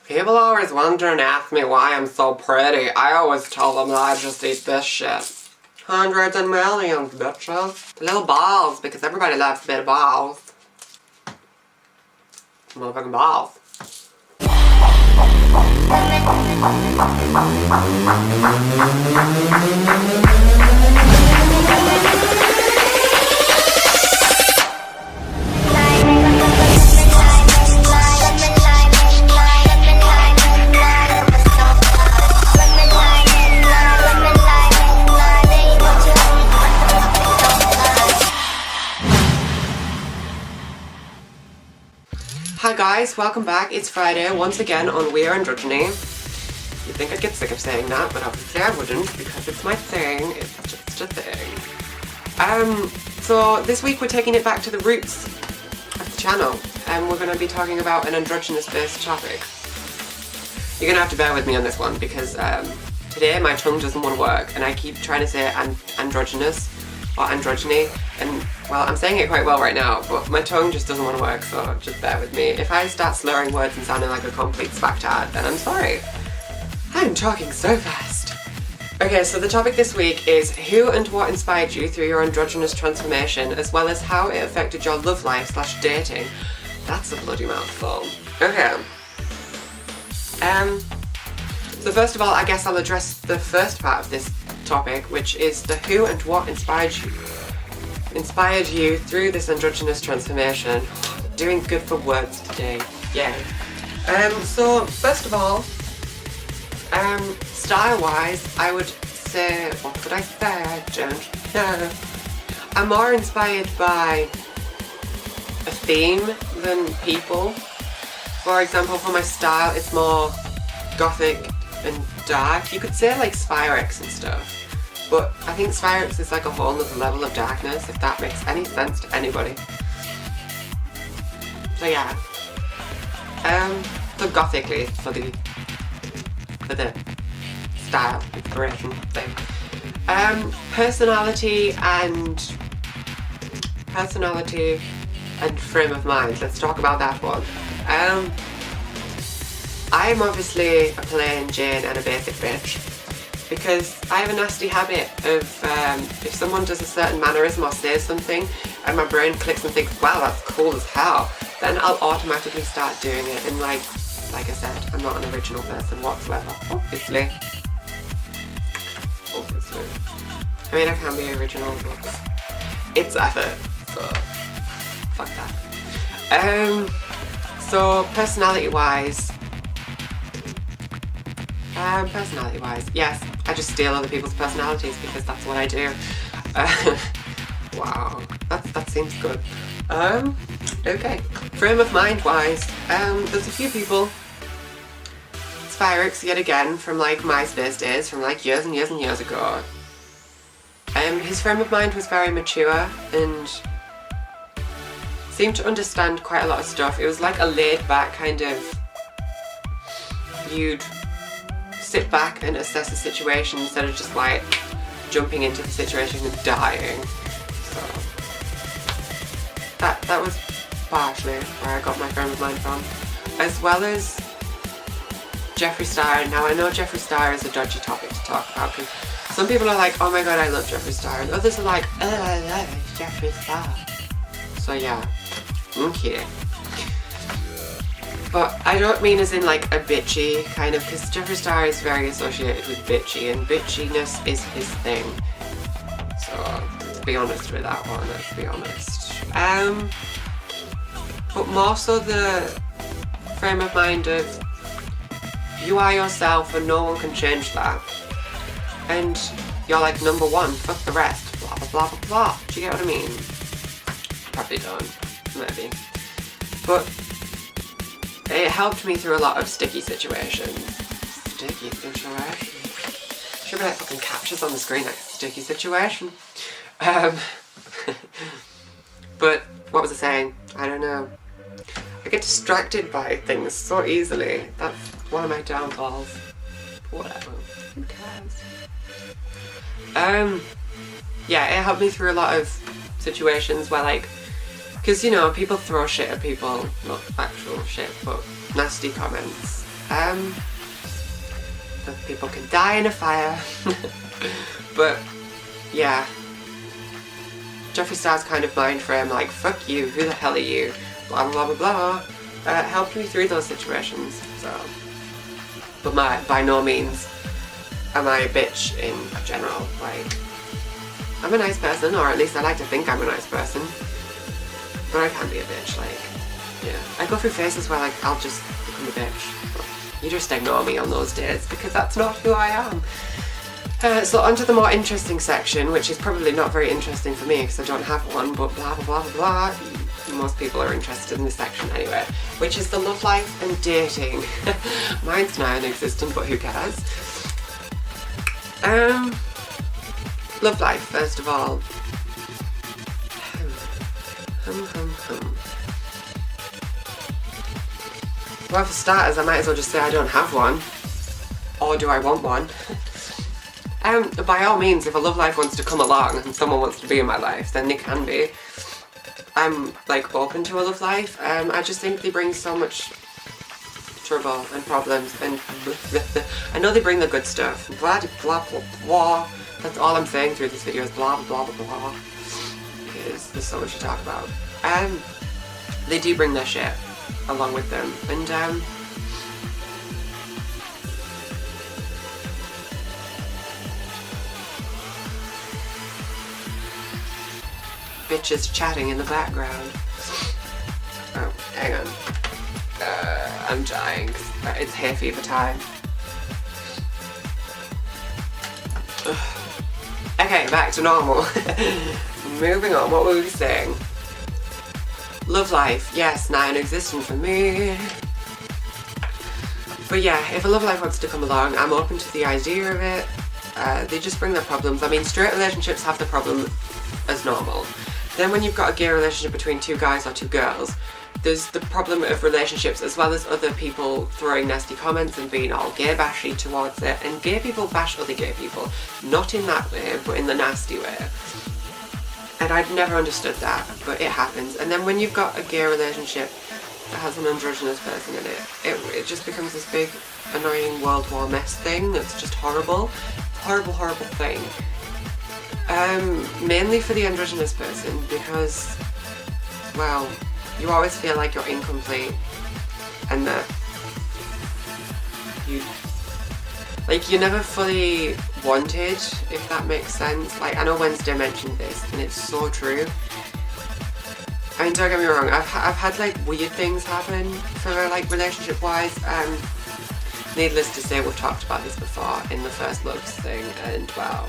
People always wonder and ask me why I'm so pretty. I always tell them that I just eat this shit. Hundreds and millions, bitches. The little balls, because everybody loves a bit of balls. Motherfucking balls. Hi guys, welcome back. It's Friday once again on We Are Androgyny. You'd think I'd get sick of saying that, but obviously I wouldn't because it's my thing. It's just a thing. So this week we're taking it back to the roots of the channel and we're going to be talking about an androgynous based topic. You're going to have to bear with me on this one because today my tongue doesn't want to work and I keep trying to say androgynous or androgyny, and well, I'm saying it quite well right now, but my tongue just doesn't want to work, so just bear with me. If I start slurring words and sounding like a complete spacktard, then I'm sorry. I'm talking so fast. Okay, so the topic this week is who and what inspired you through your androgynous transformation, as well as how it affected your love life / dating. That's a bloody mouthful. Okay. So first of all, I guess I'll address the first part of this topic, which is the who and what inspired you through this androgynous transformation. Doing good for words today, yay. So first of all, style-wise, I would say, what would I say? I don't know. I'm more inspired by a theme than people. For example, for my style, it's more gothic and dark. You could say like Spyrex and stuff, but I think Spyrex is like a whole other level of darkness, if that makes any sense to anybody. So yeah, so gothically for the style inspiration thing. Personality and frame of mind. Let's talk about that one. I'm obviously a plain Jane and a basic bitch because I have a nasty habit of if someone does a certain mannerism or says something and my brain clicks and thinks, wow, that's cool as hell, then I'll automatically start doing it. And like I said, I'm not an original person whatsoever, obviously. I mean, I can be original, but it's effort, so fuck that. So personality-wise, yes, I just steal other people's personalities because that's what I do. Wow, that seems good. Okay, frame of mind-wise, there's a few people. Spyrex yet again from like MySpace days, from like years and years and years ago. His frame of mind was very mature and seemed to understand quite a lot of stuff. It was like a laid-back kind of, you'd sit back and assess a situation instead of just like jumping into the situation and dying. So that was partially where I got my frame of mind from, as well as Jeffree Star. Now I know Jeffree Star is a dodgy topic to talk about because some people are like, oh my god, I love Jeffree Star, and others are like, oh, I love Jeffree Star. So yeah, okay. But I don't mean as in like a bitchy kind of, because Jeffree Star is very associated with bitchy, and bitchiness is his thing. So let's be honest with that one, let's be honest. But more so the frame of mind of you are yourself and no one can change that. And you're like number one, fuck the rest, blah blah blah blah blah. Do you get what I mean? Probably don't, maybe. But it helped me through a lot of sticky situations. Sticky situations. Should be like fucking captures on the screen, like sticky situation. But what was I saying? I don't know. I get distracted by things so easily. That's one of my downfalls. Whatever. Who cares? Yeah, it helped me through a lot of situations where like, because you know, people throw shit at people, not actual shit, but nasty comments Other people can die in a fire. But yeah, Jeffree Star's kind of mind frame, like, fuck you, who the hell are you, blah blah blah blah blah, helped me through those situations. So, but by no means am I a bitch in general. Like, I'm a nice person, or at least I like to think I'm a nice person, but I can be a bitch. Like, yeah, I go through phases where, like, I'll just become a bitch, but you just ignore me on those days because that's not who I am. So onto the more interesting section, which is probably not very interesting for me because I don't have one, but blah blah blah blah blah. Most people are interested in this section anyway, which is the love life and dating. Mine's non-existent, but who cares? Love life, first of all. Well, for starters, I might as well just say I don't have one. Or do I want one? By all means, if a love life wants to come along and someone wants to be in my life, then they can be. I'm, like, open to a love life. I just think they bring so much trouble and problems, and I know they bring the good stuff. Blah blah blah blah. That's all I'm saying through this video is blah blah blah blah blah. Because there's so much to talk about. They do bring their shit along with them, and bitches chatting in the background. Oh, hang on. I'm dying. It's hay fever time. Okay, back to normal. Moving on, what were we saying? Love life, yes, non-existent for me. But yeah, if a love life wants to come along, I'm open to the idea of it. They just bring their problems. I mean, straight relationships have the problem as normal. Then when you've got a gay relationship between two guys or two girls, there's the problem of relationships as well as other people throwing nasty comments and being all gay bashy towards it. And gay people bash other gay people. Not in that way, but in the nasty way. And I'd never understood that, but it happens. And then when you've got a gay relationship that has an androgynous person in it, it just becomes this big, annoying World War mess thing that's just horrible. Horrible, horrible thing. Mainly for the androgynous person because, well, you always feel like you're incomplete and that you're never fully wanted, if that makes sense. Like, I know Wednesday mentioned this and it's so true. I mean, don't get me wrong, I've had like weird things happen for like relationship wise. Needless to say, we've talked about this before in the first loves thing, and wow.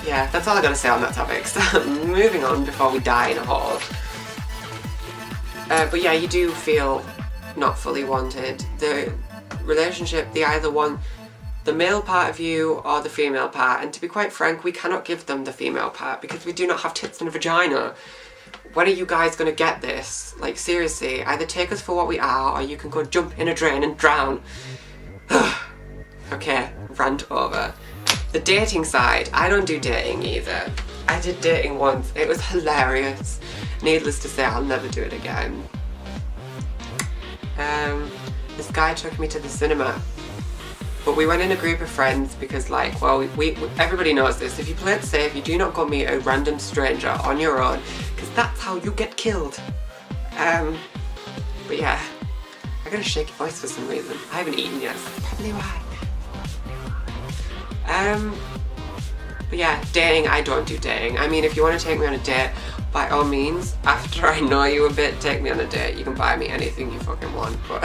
Yeah, that's all I gotta say on that topic. So moving on before we die in a hole. But yeah, you do feel not fully wanted. The relationship, they either want the male part of you or the female part, and to be quite frank, we cannot give them the female part because we do not have tits and a vagina. When are you guys gonna get this? Like, seriously, either take us for what we are or you can go jump in a drain and drown. Okay, rant over. The dating side, I don't do dating either. I did dating once, it was hilarious. Needless to say, I'll never do it again. This guy took me to the cinema, but we went in a group of friends because, like, well, we everybody knows this. If you play it safe, you do not go meet a random stranger on your own, because that's how you get killed. But yeah, I got a shaky voice for some reason. I haven't eaten yet, so that's probably why. But yeah, dating, I don't do dating. I mean, if you want to take me on a date, by all means, after I know you a bit, take me on a date. You can buy me anything you fucking want, but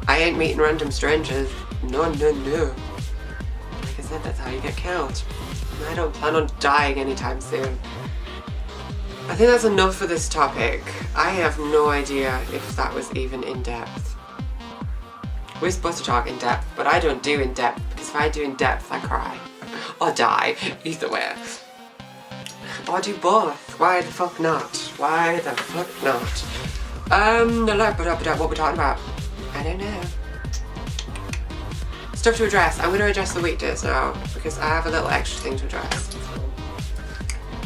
I ain't meeting random strangers. No, no, no. Like I said, that's how you get killed. And I don't plan on dying anytime soon. I think that's enough for this topic. I have no idea if that was even in depth. We're supposed to talk in depth, but I don't do in depth, because if I do in depth, I cry. Or die. Either way. Or do both. Why the fuck not? Why the fuck not? What we're talking about? I don't know. Stuff to address. I'm going to address the weekdays now, because I have a little extra thing to address.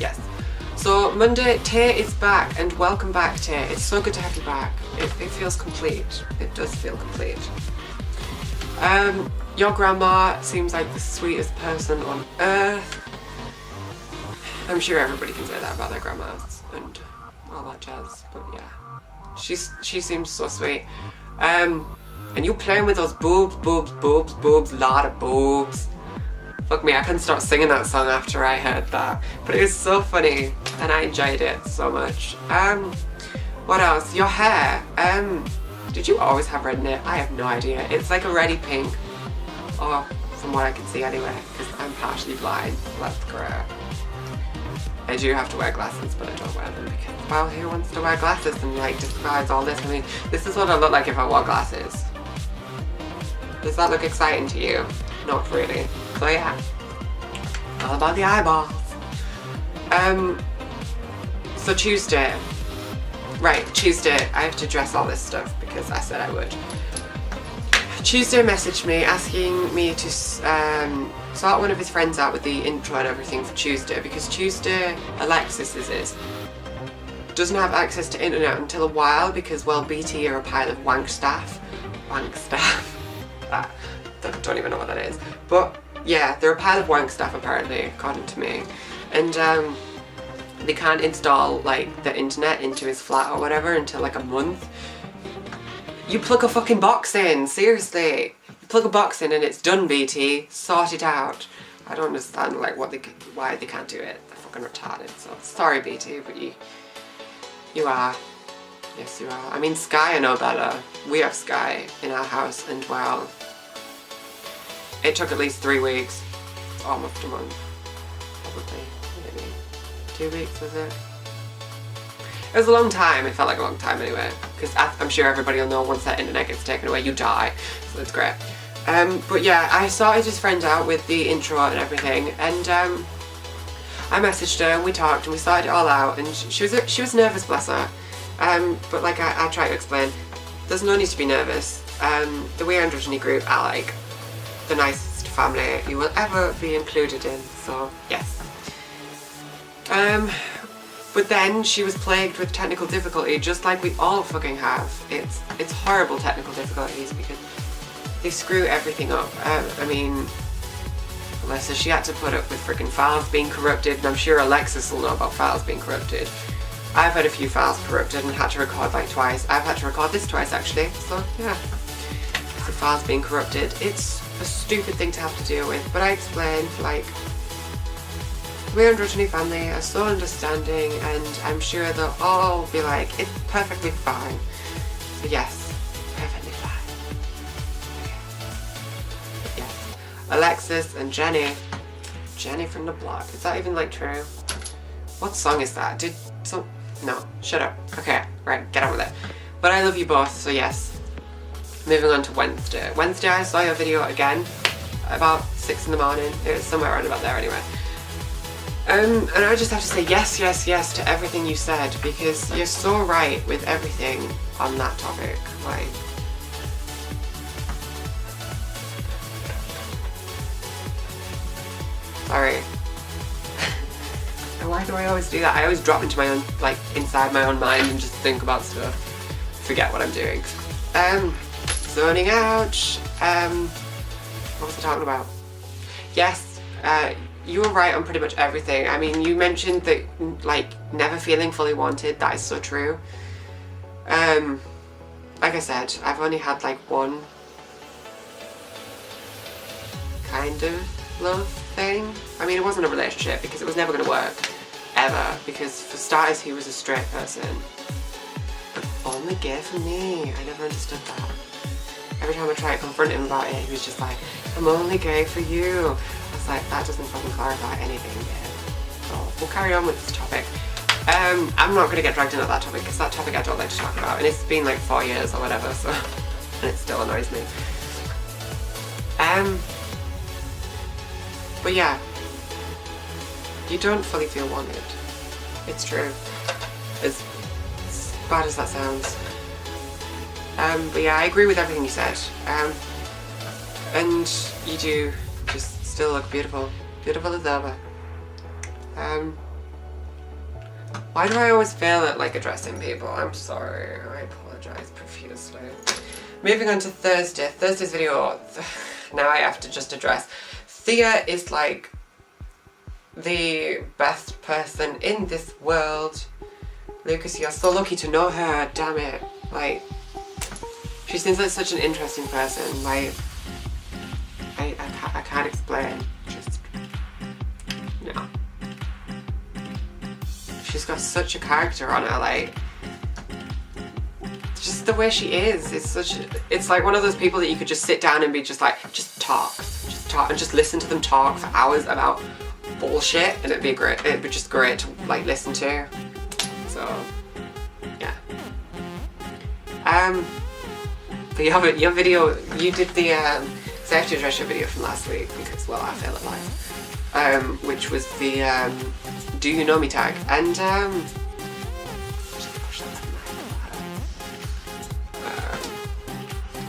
Yes. So Monday, Tay is back, and welcome back, Tay. It's so good to have you back. It feels complete. It does feel complete. Your grandma seems like the sweetest person on earth. I'm sure everybody can say that about their grandmas and all that jazz, but yeah. She seems so sweet. And you playing with those boobs, lot of boobs. Fuck me, I couldn't stop singing that song after I heard that. But it was so funny and I enjoyed it so much. What else? Your hair. Did you always have red in it? I have no idea. It's like a reddy pink. Or from what I can see anyway, because I'm partially blind. That's great. I do have to wear glasses, but I don't wear them because, well, who wants to wear glasses and like despise all this? I mean, this is what I look like if I wore glasses. Does that look exciting to you? Not really. So yeah, all about the eyeballs. So Tuesday. Right, Tuesday, I have to address all this stuff because I said I would. Tuesday messaged me asking me to sort one of his friends out with the intro and everything for Tuesday, because Tuesday, Alexis doesn't have access to internet until a while because, well, BT are a pile of wank staff. Wank staff. Don't even know what that is. But yeah, they're a pile of wank staff apparently, according to me. And they can't install like the internet into his flat or whatever until like a month. You plug a fucking box in, seriously. You plug a box in and it's done, BT. Sort it out. I don't understand like why they can't do it. They're fucking retarded. So sorry, BT, but you are. Yes, you are. I mean, Sky, I know better. We have Sky in our house, and well, it took at least 3 weeks, almost a month, probably, maybe 2 weeks, was it? It was a long time. It felt like a long time anyway, because I'm sure everybody will know once that internet gets taken away, you die. So that's great. But yeah, I sorted his friend out with the intro and everything, and I messaged her and we talked and we sorted it all out, and she was nervous, bless her. But like I try to explain, there's no need to be nervous. The We Androgyny group are like the nicest family you will ever be included in, so yes. But then she was plagued with technical difficulty, just like we all fucking have. It's horrible technical difficulties because they screw everything up. I mean, Alyssa, she had to put up with freaking files being corrupted, and I'm sure Alexis will know about files being corrupted. I've had a few files corrupted and had to record like twice. I've had to record this twice actually, so yeah. The files being corrupted. It's a stupid thing to have to deal with, but I explained like, we're Androgyny family are so understanding, and I'm sure they'll all be like, it's perfectly fine. So yes, perfectly fine. Okay. Yes. Alexis and Jenny from the block. Is that even like true? What song is that? No, shut up. Okay, right, get on with it. But I love you both, so yes. Moving on to Wednesday. Wednesday I saw your video again, about 6 in the morning. It was somewhere around about there anyway. And I just have to say yes, yes, yes to everything you said, because you're so right with everything on that topic. Like, sorry. Why do I always do that? I always drop into my own, like, inside my own mind and just think about stuff. Forget what I'm doing. Zoning out. What was I talking about? Yes, you were right on pretty much everything. I mean, you mentioned that, like, never feeling fully wanted. That is so true. Like I said, I've only had, like, one kind of love thing. I mean, it wasn't a relationship because it was never going to work. Ever. Because, for starters, he was a straight person. But only gay for me. I never understood that. Every time I tried to confront him about it, he was just like, I'm only gay for you. I was like, that doesn't fucking clarify anything yet. So we'll carry on with this topic. I'm not going to get dragged into that topic because that topic I don't like to talk about, and it's been like 4 years or whatever, so and it still annoys me. But yeah, you don't fully feel wanted. It's true. As bad as that sounds. But yeah, I agree with everything you said. And you do just still look beautiful. Beautiful as ever. Why do I always fail at like addressing people? I'm sorry. I apologize profusely. Moving on to Thursday. Thursday's video. Now I have to just address. Thea is like the best person in this world. Lucas, you're so lucky to know her. Damn it. Like, she seems like such an interesting person. Like, I can't explain. Just no. She's got such a character on her, like just the way she is. It's like one of those people that you could just sit down and be just like, just talk and just listen to them talk for hours about bullshit, and it'd be just great to like listen to. So yeah. But your video, you did the safety dresser video from last week because, well, I fail at life. Which was the do you know me tag, and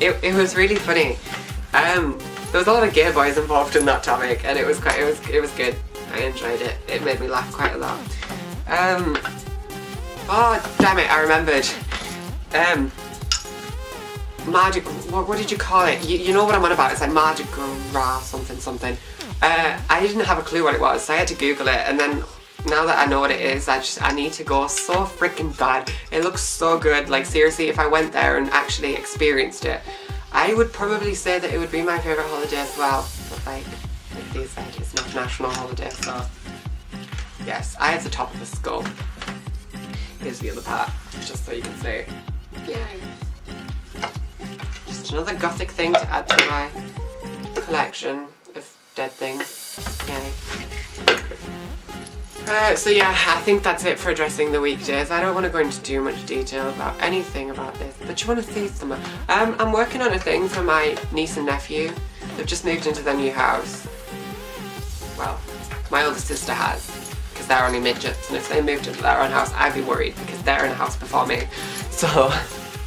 it was really funny. There was a lot of gay boys involved in that topic, and it was good. I enjoyed it. It made me laugh quite a lot. Oh damn it! I remembered. Magic. What did you call it? You know what I'm on about. It's like Magic Ra something. I didn't have a clue what it was, so I had to Google it, and then now that I know what it is, I need to go so freaking bad. It looks so good. Like seriously, if I went there and actually experienced it, I would probably say that it would be my favourite holiday as well. But like they said, it's not a national holiday, so yes, I have the top of the skull. Here's the other part, just so you can see. Yay. Just another gothic thing to add to my collection of dead things. Yay. So yeah, I think that's it for addressing the weekdays. I don't want to go into too much detail about anything about this, but you want to see some. I'm working on a thing for my niece and nephew. They've just moved into their new house. Well, my older sister has, because they're only midgets, and if they moved into their own house, I'd be worried because they're in a house before me. So,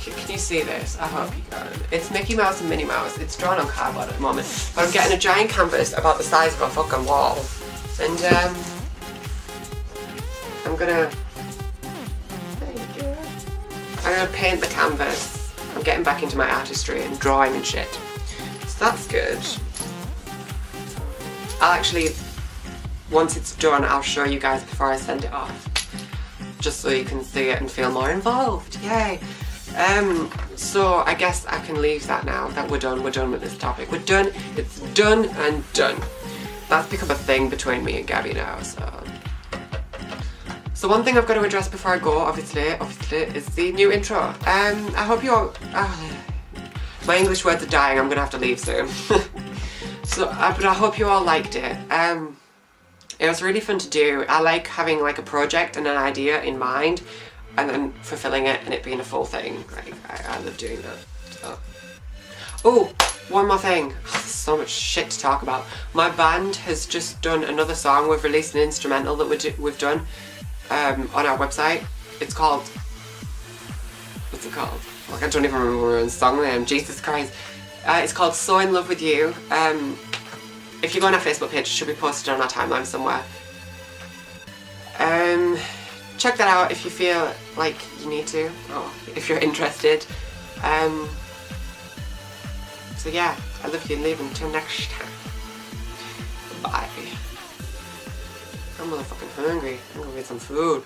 can you see this? I hope you can. It's Mickey Mouse and Minnie Mouse. It's drawn on cardboard at the moment, but I'm getting a giant canvas about the size of a fucking wall, and I'm gonna paint the canvas. I'm getting back into my artistry and drawing and shit. So that's good. I'll actually, once it's done, I'll show you guys before I send it off. Just so you can see it and feel more involved. Yay! So I guess I can leave that now that we're done with this topic. We're done, it's done and done. That's become a thing between me and Gabby now, So one thing I've got to address before I go, obviously, is the new intro. I hope you all... my English words are dying, I'm going to have to leave soon. But I hope you all liked it. It was really fun to do. I like having like a project and an idea in mind, and then fulfilling it and it being a full thing. Like, I love doing that. So. Oh, one more thing. Oh, there's so much shit to talk about. My band has just done another song. We've released an instrumental that we've done. On our website. It's called, what's it called? Like, I don't even remember my own song name. Jesus Christ. It's called So In Love With You. If you go on our Facebook page, it should be posted on our timeline somewhere. Check that out if you feel like you need to, or if you're interested. So yeah, I love you and leave until next time. Bye. I'm motherfucking hungry. I'm gonna get some food.